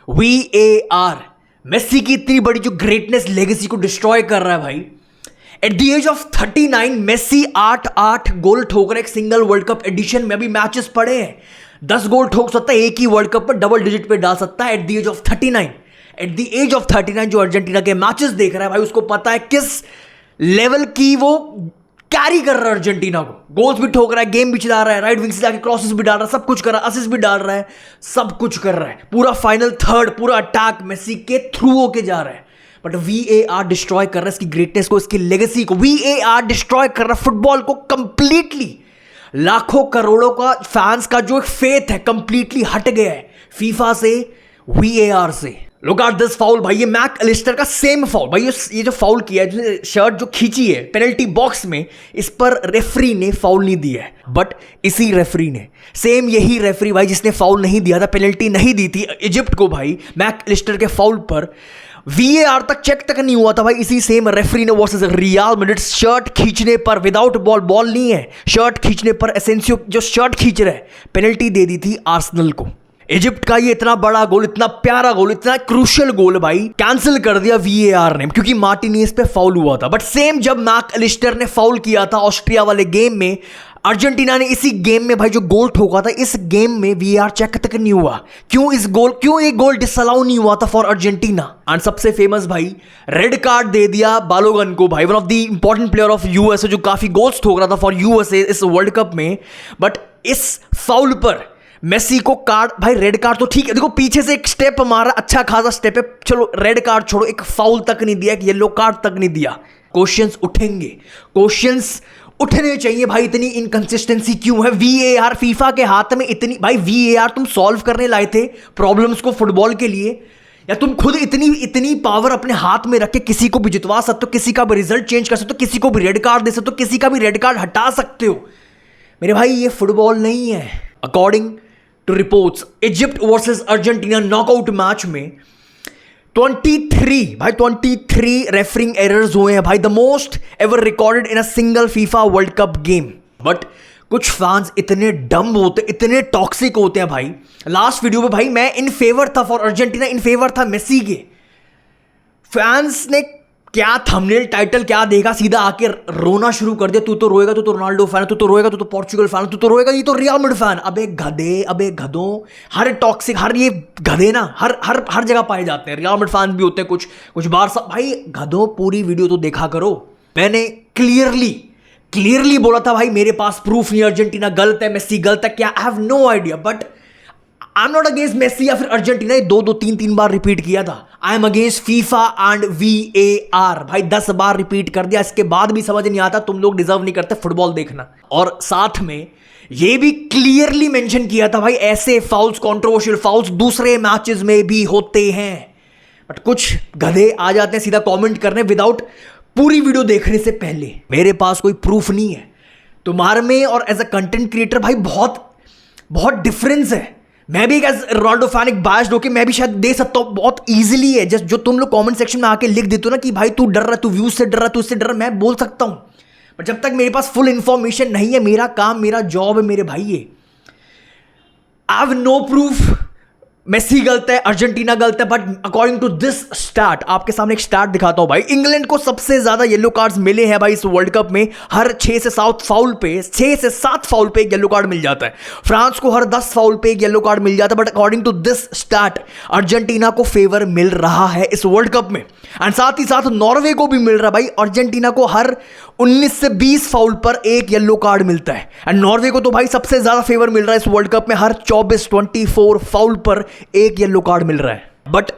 VAR Messi की इतनी बड़ी जो ग्रेटनेस लेगेसी को डिस्ट्रॉय कर रहा है भाई। At the age of 39 Messi 8 goal ठोक रहे एक सिंगल वर्ल्ड कप एडिशन में। अभी मैचेस पड़े हैं, 10 गोल ठोक सकता है एक ही वर्ल्ड कप पर, डबल डिजिट पे डाल सकता है at the age of 39। At the age of 39 जो अर्जेंटीना के मैचेस देख रहा है भाई, उसको पता है किस लेवल की वो कैरी कर रहा है अर्जेंटीना को। गोल्स भी ठोक रहा है, गेम भी चला रहा है, राइट विंग से जाके क्रॉसेस भी डाल रहा है, सब कुछ कर रहा है, असिस्ट भी डाल रहा है, सब कुछ कर रहा है। पूरा फाइनल थर्ड, पूरा अटैक मेसी के थ्रू होके जा रहा है। बट VAR डिस्ट्रॉय कर रहा है इसकी ग्रेटनेस को, इसकी लेगेसी को। VAR डिस्ट्रॉय कर रहा है फुटबॉल को कंप्लीटली। लाखों करोड़ों का फैंस का जो फेथ है कंप्लीटली हट गया है फीफा से, VAR से। लुक एट दिस फाउल भाई, ये मैक एलिस्टर का सेम फाउल भाई। ये जो फाउल किया है, जो शर्ट जो खींची है पेनल्टी बॉक्स में, इस पर रेफरी ने फाउल नहीं दिया है। बट इसी रेफरी ने, सेम यही रेफरी भाई जिसने फाउल नहीं दिया था, पेनल्टी नहीं दी थी इजिप्ट को भाई मैक एलिस्टर के फाउल पर, VAR तक चेक तक नहीं हुआ था भाई। इसी सेम रेफरी ने वर्सेस रियल मैड्रिड शर्ट खींचने पर, विदाउट बॉल नहीं है, शर्ट खींचने पर एसेंसियो जो शर्ट खींच रहा है, पेनल्टी दे दी थी आर्सेनल को। इजिप्ट का ये इतना बड़ा गोल, इतना प्यारा गोल, इतना क्रूशियल गोल भाई कैंसिल कर दिया VAR ने, क्योंकि मार्टिनेज पे फाउल हुआ था। बट सेम जब मैक एलिस्टर ने फाउल किया था ऑस्ट्रिया वाले गेम में, अर्जेंटीना ने इसी गेम में भाई जो गोल ठोका था, इस गेम में VAR चेक तक नहीं हुआ। क्यों ये गोल डिसअलाउ नहीं हुआ था फॉर अर्जेंटीना? एंड सबसे फेमस भाई, रेड कार्ड दे दिया बालोगन को भाई, one of the important player of USA जो काफी गोल्स ठोक रहा था फॉर यूएसए इस वर्ल्ड कप में। बट इस फाउल पर मेसी को कार्ड भाई, रेड कार्ड तो ठीक है, देखो पीछे से एक स्टेप मारा, अच्छा खासा स्टेप है, चलो रेड कार्ड छोड़ो, एक फाउल तक नहीं दिया, एक येलो कार्ड तक नहीं दिया। क्वेश्चंस उठेंगे, क्वेश्चंस उठने चाहिए भाई। इतनी इनकंसिस्टेंसी क्यों है? VAR फीफा के हाथ में इतनी भाई, VAR तुम सॉल्व करने लाए थे प्रॉब्लम्स को फुटबॉल के लिए, या तुम खुद इतनी पावर अपने हाथ में रख के किसी को भी जितवा सकते हो, किसी का भी रिजल्ट चेंज कर सकते हो, किसी को भी रेड कार्ड दे सकते हो, किसी का भी रेड कार्ड हटा सकते हो। मेरे भाई ये फुटबॉल नहीं है। According to reports, Egypt versus Argentina knockout match में 23 रेफरिंग एरर्स हुए हैं भाई, the most ever recorded in a single FIFA world cup game. But कुछ फैंस इतने डम्ब होते, इतने टॉक्सिक होते हैं भाई। लास्ट वीडियो में भाई मैं इन फेवर था फॉर अर्जेंटीना, इन फेवर था मेसी के। फैंस ने क्या थंबनेल टाइटल क्या देखा, सीधा आके रोना शुरू कर दिया। तू तो रोएगा, तू तो रोनाल्डो फैन है, तू तो रोएगा, तू तो पोर्चुगल फैन है, तू तो रोएगा, ये तो रियल मैड्रिड फैन। अबे गधे, अबे गधों, हर टॉक्सिक, हर ये गधे ना हर जगह पाए जाते हैं। रियल मैड्रिड फैन भी होते हैं, कुछ बार भाई गधों। पूरी वीडियो तो देखा करो। मैंने क्लियरली बोला था भाई, मेरे पास प्रूफ नहीं, अर्जेंटीना गलत है, मेसी गलत है, क्या, I have no idea. But I am not against Messi या फिर अर्जेंटीना, ये 2-3 बार रिपीट किया था। I am against FIFA and VAR भाई, 10 बार रिपीट कर दिया, इसके बाद भी समझ नहीं आता। तुम लोग डिजर्व नहीं करते फुटबॉल देखना। और साथ में ये भी क्लियरली मेंशन किया था भाई, ऐसे फाउल्स, कंट्रोवर्शियल फाउल्स दूसरे मैचेस में भी होते हैं। बट कुछ गधे आ जाते हैं सीधा कमेंट करने विदाउट पूरी वीडियो देखने से पहले। मेरे पास कोई प्रूफ नहीं है। तुम्हारे में और एज अ कंटेंट क्रिएटर भाई बहुत डिफरेंस है। मैं भी एक एज रोनाल्डो फैन एक बायस्ड होके मैं भी शायद दे सकता हूँ, बहुत इजीली है। जस्ट जो तुम लोग कमेंट सेक्शन में आके लिख देते हो ना कि भाई तू डर रहा है, तू व्यूज से डर रहा है, तू इससे डर रहा है, मैं बोल सकता हूँ। बट जब तक मेरे पास फुल इंफॉर्मेशन नहीं है, मेरा काम, मेरा जॉब है मेरे भाई, ये I have no proof Messi गलत है, अर्जेंटीना गलत है। But according to this stat, आपके सामने एक स्टैट दिखाता हूं भाई। इंग्लैंड को सबसे ज्यादा येलो कार्ड्स मिले हैं भाई इस वर्ल्ड कप में। हर 6 से 7 फाउल पे एक येलो कार्ड मिल जाता है। फ्रांस को हर 10 फाउल पे एक येलो कार्ड मिल जाता है। But according to this stat, Argentina को फेवर मिल रहा है इस वर्ल्ड कप में। एंड साथ ही साथ नॉर्वे को भी मिल रहा है भाई। अर्जेंटीना को हर 19 से 20 फाउल पर एक येलो कार्ड मिलता है। एंड नॉर्वे को तो भाई सबसे ज्यादा फेवर मिल रहा है इस वर्ल्ड कप में, हर 24 फाउल पर एक येलो कार्ड मिल रहा है। बट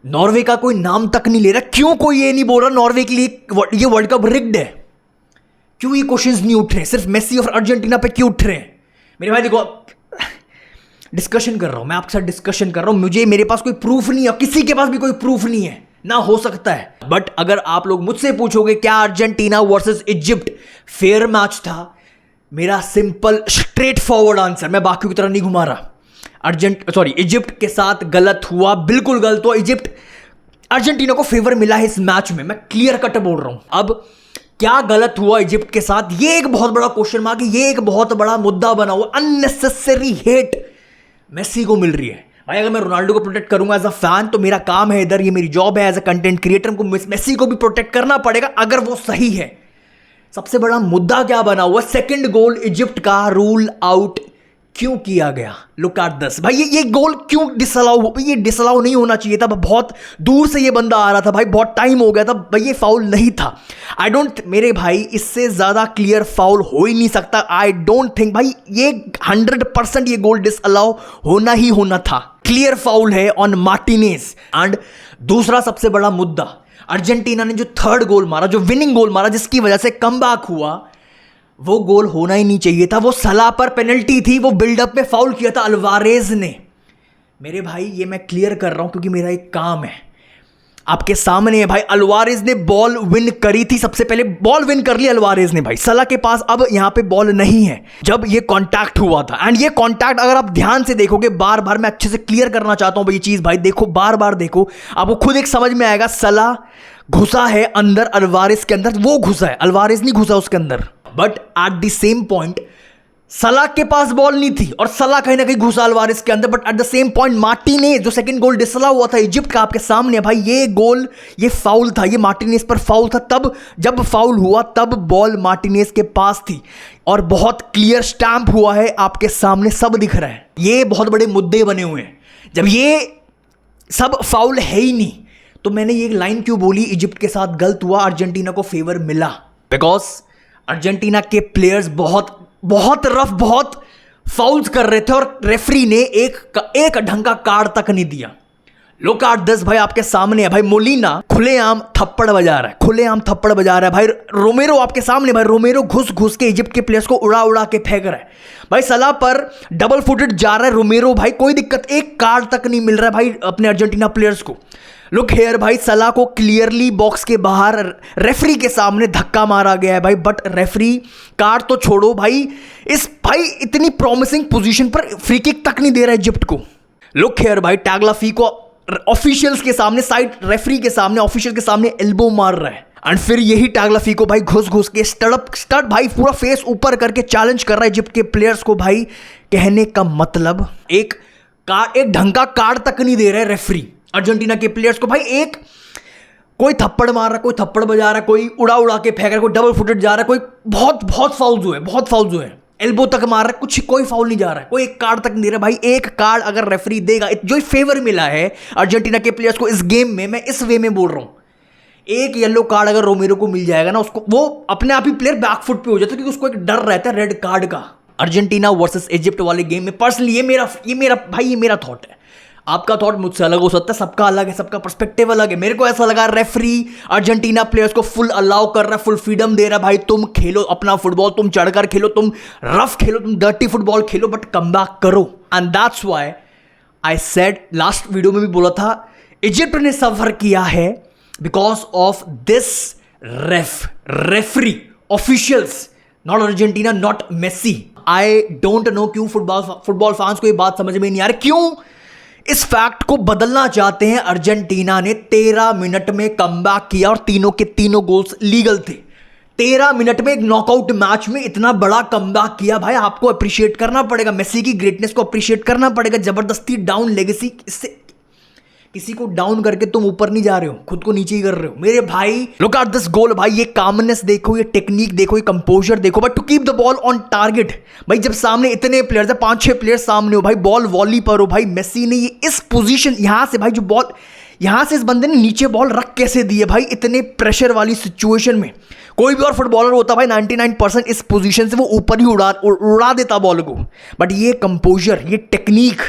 नॉर्वे का कोई नाम तक नहीं ले रहा। क्यों कोई ये नहीं बोल रहा नॉर्वे के लिए ये वर्ल्ड कप रिग्ड है? क्यों ये क्वेश्चंस नहीं उठ रहे? सिर्फ मेसी और अर्जेंटीना पे क्यों उठ रहे हैं? मेरे भाई देखो, डिस्कशन कर रहा हूं मैं आपके साथ, डिस्कशन कर रहा हूं। मेरे पास कोई प्रूफ नहीं है, किसी के पास भी कोई प्रूफ नहीं है, ना हो सकता है। बट अगर आप लोग मुझसे पूछोगे क्या Argentina versus Egypt fair match था, मेरा सिंपल स्ट्रेट फॉरवर्ड आंसर, मैं बाकियों की तरह नहीं घुमा रहा, इजिप्ट के साथ गलत हुआ, बिल्कुल गलत हुआ। इजिप्ट, अर्जेंटीना को फेवर मिला है इस मैच में, मैं क्लियर कट बोल रहा हूं। अब क्या गलत हुआ इजिप्ट के साथ, ये एक बहुत बड़ा क्वेश्चन मार्क है, ये एक बहुत बड़ा मुद्दा बना हुआ। अननेसेसरी हेट मेसी को मिल रही है भाई अगर मैं रोनाल्डो को प्रोटेक्ट करूंगा एज अ फैन तो मेरा काम है इधर, ये मेरी जॉब है एज अ कंटेंट क्रिएटर, को मेसी को भी प्रोटेक्ट करना पड़ेगा अगर वो सही है। सबसे बड़ा मुद्दा क्या बना हुआ, सेकंड गोल इजिप्ट का रूल आउट क्यों किया गया? लुक एट दिस भाई, ये गोल क्यों डिसअलाउ, ये डिसअलाउ नहीं होना चाहिए था। बहुत दूर से ये बंदा आ रहा था भाई, बहुत टाइम हो गया था भाई, ये फाउल नहीं था। आई डोंट, मेरे भाई इससे ज्यादा क्लियर फाउल हो ही नहीं सकता। आई डोंट थिंक भाई ये 100% ये गोल डिसअलाउ होना ही होना था। क्लियर फाउल है ऑन मार्टिनेज। एंड दूसरा सबसे बड़ा मुद्दा, अर्जेंटीना ने जो थर्ड गोल मारा, जो विनिंग गोल मारा, जिसकी वजह से कमबैक हुआ, वो गोल होना ही नहीं चाहिए था। वो सलाह पर पेनल्टी थी, वो बिल्डअप में फाउल किया था अल्वारेज ने। मेरे भाई ये मैं क्लियर कर रहा हूं क्योंकि मेरा एक काम है, आपके सामने है भाई। अल्वारेज ने बॉल विन करी थी, सबसे पहले बॉल विन कर ली अल्वारेज ने भाई, सलाह के पास अब यहां पे बॉल नहीं है जब ये कांटेक्ट हुआ था। एंड ये कांटेक्ट अगर आप ध्यान से देखोगे, बार बार मैं अच्छे से क्लियर करना चाहता हूं भाई ये चीज, भाई देखो बार बार देखो, आपको खुद एक समझ में आएगा। सलाह घुसा है अंदर अल्वारेज के अंदर, वो घुसा है, अल्वारेज नहीं घुसा उसके अंदर। But at the same point सलाह के पास बॉल नहीं थी और सलाह कहीं ना कहीं घुसा अल्वारेज के अंदर। But at the same point Martinez, जो सेकंड गोल डिसअलाउ हुआ था इजिप्ट का, आपके सामने भाई, ये गोल, ये फाउल था, ये मार्टिनेज पर फाउल था। तब जब फाउल हुआ तब बॉल मार्टिनेज के पास थी और बहुत क्लियर स्टैंप हुआ है, आपके सामने सब दिख रहा है। ये बहुत बड़े मुद्दे बने हुए हैं। जब ये सब फाउल है ही नहीं तो मैंने ये लाइन क्यों बोली, इजिप्ट के साथ गलत हुआ, अर्जेंटीना को फेवर मिला? बिकॉज अर्जेंटीना के प्लेयर्स बहुत रफ, बहुत फाउल्स कर रहे थे और रेफरी ने एक ढंग का कार्ड तक नहीं दिया। लुक एट दिस भाई, आपके सामने है भाई, मोलिना खुलेआम थप्पड़ बजा रहा है, खुलेआम थप्पड़ बजा रहा है भाई। रोमेरो आपके सामने भाई, रोमेरो घुस के इजिप्ट के प्लेयर्स को उड़ा के फेंक रहा है भाई। सलाह पर डबल फुटेड जा रहा है रोमेरो भाई, कोई दिक्कत, एक कार्ड तक नहीं मिल रहा है भाई अपने अर्जेंटीना प्लेयर्स को। लुक हेयर भाई, सलाह को क्लियरली बॉक्स के बाहर रेफरी के सामने धक्का मारा गया है भाई। बट रेफरी कार्ड तो छोड़ो भाई, इस भाई इतनी प्रॉमिसिंग पोजीशन पर फ्री किक तक नहीं दे रहा है इजिप्ट को। लुक हेयर भाई, टैगलाफी को ऑफिशियल्स के सामने, साइड रेफरी के सामने, ऑफिशियल के सामने एल्बो मार रहा है। एंड फिर यही टैगलाफी को भाई घुस के स्टड भाई पूरा फेस ऊपर करके चैलेंज कर रहा है इजिप्ट के प्लेयर्स को भाई। कहने का मतलब एक ढंग का कार्ड तक नहीं दे रहा है रेफरी अर्जेंटीना के प्लेयर्स को भाई। एक कोई थप्पड़ मार रहा है, कोई थप्पड़ बजा रहा है, कोई उड़ा के फेंक रहा है, कोई डबल फुटेड जा रहा है, कोई बहुत फाउल्स हुए, एल्बो तक मार रहा है, कोई फाउल नहीं जा रहा है, कोई एक कार्ड तक नहीं दे रहा भाई। एक कार्ड अगर रेफरी देगा, जो फेवर मिला है अर्जेंटीना के प्लेयर्स को इस गेम में, मैं इस वे में बोल रहा हूं, एक येलो कार्ड अगर रोमेरो को मिल जाएगा ना, उसको वो अपने आप ही प्लेयर बैकफुट पे हो जाता है क्योंकि उसको एक डर रहता है रेड कार्ड का। अर्जेंटीना वर्सेस इजिप्ट वाले गेम में पर्सनली ये मेरा थॉट है। आपका थॉट मुझसे अलग हो सकता है, सबका अलग है, सबका पर्सपेक्टिव अलग है। मेरे को ऐसा लगा रेफरी अर्जेंटीना प्लेयर्स को फुल अलाउ कर रहा है, फुल फ्रीडम दे रहा है भाई, तुम खेलो अपना फुटबॉल, तुम चढ़कर खेलो, तुम रफ खेलो, तुम डर्टी फुटबॉल खेलो, बट कम बैक करो। And that's why I said, last video में भी बोला था, इजिप्ट ने सफर किया है because of this referee officials, not Argentina, not Messi. I don't know क्यों फुटबॉल फैंस को ये बात समझ में नहीं आ रही, क्यों इस फैक्ट को बदलना चाहते हैं। अर्जेंटीना ने 13 मिनट में कमबैक किया और तीनों के तीनों गोल्स लीगल थे। 13 मिनट में एक नॉकआउट मैच में इतना बड़ा कमबैक किया भाई, आपको अप्रिशिएट करना पड़ेगा, मेसी की ग्रेटनेस को अप्रिशिएट करना पड़ेगा। जबरदस्ती डाउन लेगेसी, इससे किसी को डाउन करके तुम ऊपर नहीं जा रहे हो, खुद को नीचे ही कर रहे हो मेरे भाई। लुक एट दिस गोल भाई, ये कामनेस देखो, ये टेक्निक देखो, ये कंपोजर देखो भाई, to keep the ball on target भाई। जब सामने इतने प्लेयर्स है, 5-6 प्लेयर्स सामने हो भाई, बॉल वॉली पर हो भाई, मेसी ने ये इस पोजीशन, यहां से भाई जो बॉल, यहां से इस बंदे ने नीचे बॉल रख कैसे दी है भाई, इतने प्रेशर वाली सिचुएशन में। कोई भी और फुटबॉलर होता भाई 99% इस पोजीशन से वो ऊपर ही उड़ा देता बॉल को। बट ये कंपोजर, ये टेक्निक,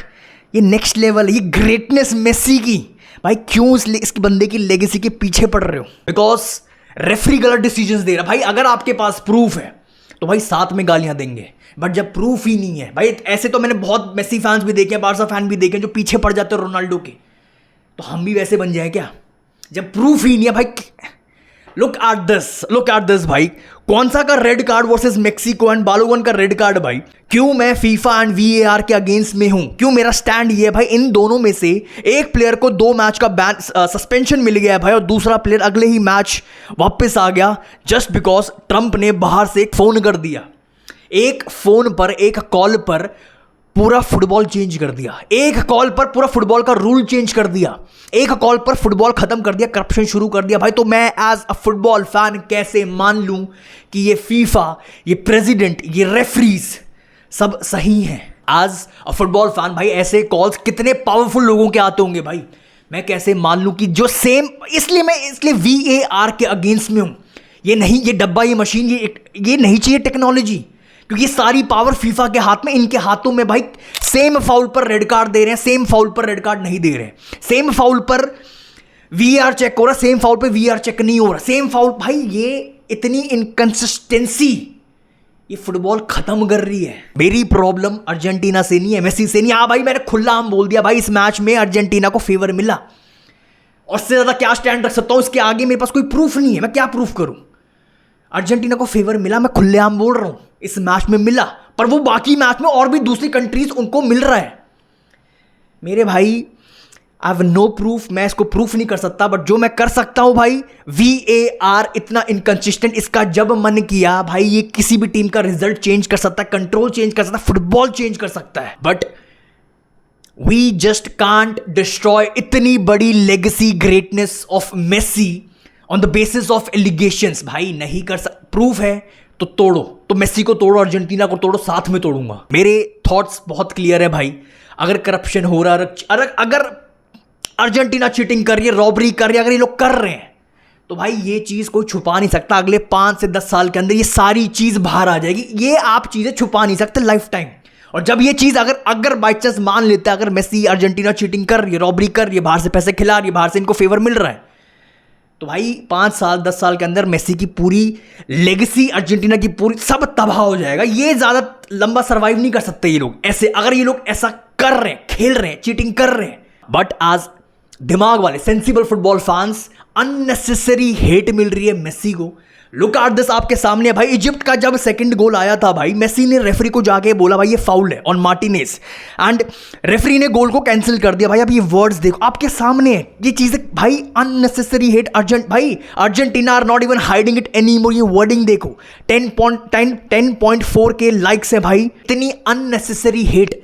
ये नेक्स्ट लेवल, ये ग्रेटनेस मेसी की भाई। क्यों इसकी बंदे की लेगेसी के पीछे पड़ रहे हो? बिकॉज रेफरी गलत डिसीजंस दे रहा भाई। अगर आपके पास प्रूफ है तो भाई साथ में गालियां देंगे, बट जब प्रूफ ही नहीं है भाई, ऐसे तो मैंने बहुत मेसी फैंस भी देखे हैं, बार्सा फैन भी देखे हैं जो पीछे पड़ जाते हैं रोनाल्डो के, तो हम भी वैसे बन जाए क्या जब प्रूफ ही नहीं है भाई? लुक एट दिस भाई, कौन सा का red card versus Mexico and Balogun का रेड कार्ड भाई। क्यों मैं फीफा एंड वीएआर के अगेंस्ट में हूं, क्यों मेरा स्टैंड ये है भाई, इन दोनों में से एक प्लेयर को 2 मैच का बैन सस्पेंशन मिल गया है भाई, और दूसरा प्लेयर अगले ही मैच वापस आ गया जस्ट बिकॉज ट्रंप ने बाहर से एक फोन कर दिया। एक फोन पर, एक कॉल पर पूरा फुटबॉल चेंज कर दिया, एक कॉल पर पूरा फुटबॉल का रूल चेंज कर दिया, एक कॉल पर फुटबॉल खत्म कर दिया, करप्शन शुरू कर दिया। भाई तो मैं एज अ फुटबॉल फैन कैसे मान लूं कि ये फीफा, ये प्रेसिडेंट, ये रेफरीज सब सही हैं? एज अ फुटबॉल फैन भाई ऐसे कॉल्स कितने पावरफुल लोगों के आते होंगे भाई, मैं कैसे मान लूं कि जो सेम, इसलिए VAR के अगेंस्ट में हूं। ये नहीं, ये डब्बा, ये मशीन, ये नहीं चाहिए टेक्नोलॉजी, क्योंकि सारी पावर फीफा के हाथ में, इनके हाथों में भाई सेम फाउल पर रेड कार्ड दे रहे हैं, सेम फाउल पर रेड कार्ड नहीं दे रहे हैं, सेम फाउल पर VAR चेक हो रहा, सेम फाउल पर VAR चेक नहीं हो रहा, सेम फाउल। भाई ये इतनी इनकंसिस्टेंसी ये फुटबॉल खत्म कर रही है। मेरी प्रॉब्लम अर्जेंटीना से नहीं है, मेसी से नहीं। हाँ भाई मैंने खुला आम बोल दिया भाई, इस मैच में अर्जेंटीना को फेवर मिला, और इससे ज्यादा क्या स्टैंड रख सकता हूं? इसके आगे मेरे पास कोई प्रूफ नहीं है, मैं क्या प्रूफ करूं? अर्जेंटीना को फेवर मिला, मैं खुलेआम बोल रहा हूं, इस मैच में मिला, पर वो बाकी मैच में और भी दूसरी कंट्रीज उनको मिल रहा है। मेरे भाई आई हैव नो प्रूफ, मैं इसको प्रूफ नहीं कर सकता, बट जो मैं कर सकता हूं भाई, VAR इतना इनकंसिस्टेंट, इसका जब मन किया भाई ये किसी भी टीम का रिजल्ट चेंज कर सकता है, कंट्रोल चेंज कर सकता है, फुटबॉल चेंज कर सकता है। But we just can't destroy इतनी बड़ी legacy greatness of Messi on the basis of allegations. भाई नहीं कर सकते, प्रूफ है तो तोड़ो, तो मेसी को तोड़ो, अर्जेंटीना को तोड़ो, साथ में तोड़ूंगा। मेरे थॉट्स बहुत क्लियर है भाई, अगर करप्शन हो रहा है, अगर अर्जेंटीना चीटिंग कर रही है, रॉबरी कर रही है, अगर ये लोग कर रहे हैं, तो भाई ये चीज कोई छुपा नहीं सकता। अगले 5 से 10 साल के अंदर ये सारी चीज बाहर आ जाएगी, ये आप चीजें छुपा नहीं सकते लाइफ टाइम। और जब ये चीज अगर बाई चांस मान लेते हैं, अगर मेसी अर्जेंटीना चीटिंग कर रही है, रॉबरी कर रही है, बाहर से पैसे खिला रही है, बाहर से इनको फेवर मिल रहा है, तो भाई 5 साल 10 साल के अंदर मेसी की पूरी लेगेसी, अर्जेंटीना की पूरी सब तबाह हो जाएगा। ये ज्यादा लंबा सर्वाइव नहीं कर सकते ये लोग ऐसे, अगर ये लोग ऐसा कर रहे हैं, खेल रहे हैं, चीटिंग कर रहे हैं। बट आज दिमाग वाले sensible football fans, unnecessary hate मिल रही है मेसी को। लुक एट दिस, आपके सामने भाई इजिप्ट का जब सेकंड गोल आया था भाई, मेसी ने रेफरी को जाके बोला भाई ये फाउल है ऑन मार्टिनेज, एंड रेफरी ने गोल को कैंसिल कर दिया। भाई आप ये वर्ड्स देखो, आपके सामने ये चीजें भाई, unnecessary hate. Argentina are not even hiding it any more, ये वर्डिंग देखो, 10.4 के लाइक्स है भाई, इतनी अननेसेसरी हेट।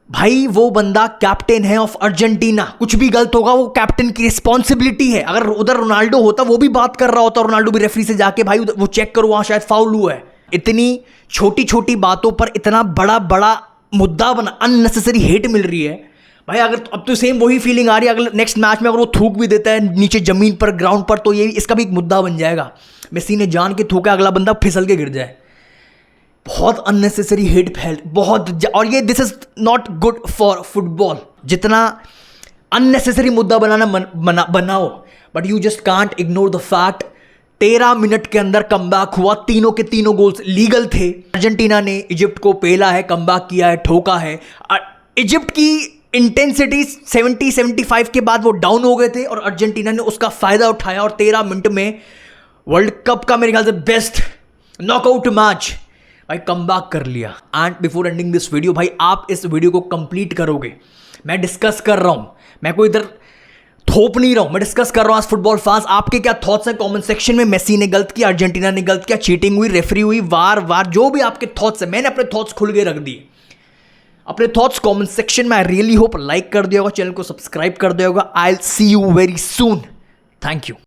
भाई वो बंदा कैप्टन है ऑफ अर्जेंटीना, कुछ भी गलत होगा वो कैप्टन की रिस्पॉन्सिबिलिटी है। अगर उधर रोनाल्डो होता, वो भी बात कर रहा होता, रोनाल्डो भी रेफरी से जाके भाई वो चेक करो वहां शायद फाउल हुआ है। इतनी छोटी छोटी बातों पर इतना बड़ा बड़ा मुद्दा बना, अननेसेसरी हेट मिल रही है भाई। अगर अब तो सेम वही फीलिंग आ रही है, अगर नेक्स्ट मैच में अगर वो थूक भी देता है नीचे जमीन पर, ग्राउंड पर, तो ये इसका भी एक मुद्दा बन जाएगा। मेसी ने जान के थूका, अगला बंदा फिसल के गिर जाए। बहुत अननेसेसरी हेट फैल, बहुत, और ये this is not good for football. जितना अननेसेसरी मुद्दा बनाओ, but you just can't ignore the fact 13 minute के अंदर कमबैक हुआ, तीनों के तीनों गोल्स लीगल थे। अर्जेंटीना ने इजिप्ट को पेला है, कमबैक किया है, ठोका है। इजिप्ट की इंटेंसिटी 70-75 के बाद वो डाउन हो गए थे, और अर्जेंटीना ने उसका फायदा उठाया, और 13 मिनट में वर्ल्ड कप का मेरे ख्याल से बेस्ट नॉकआउट मैच भाई कमबैक कर लिया। And before ending this video भाई, आप इस वीडियो को कंप्लीट करोगे, मैं डिस्कस कर रहा हूं, मैं कोई इधर थोप नहीं रहा हूं, मैं डिस्कस कर रहा हूं आज फुटबॉल फैंस। आपके क्या थॉट्स हैं कमेंट सेक्शन में? मेसी ने गलत किया, अर्जेंटीना ने गलत किया, चीटिंग हुई, रेफरी हुई, वार, जो भी आपके थॉट्स हैं, मैंने अपने थॉट्स खुल के रख दिए। अपने थॉट्स कमेंट सेक्शन में। आई रियली होप लाइक कर दिया होगा, चैनल को सब्सक्राइब कर दिया होगा। I will see you very soon. Thank you.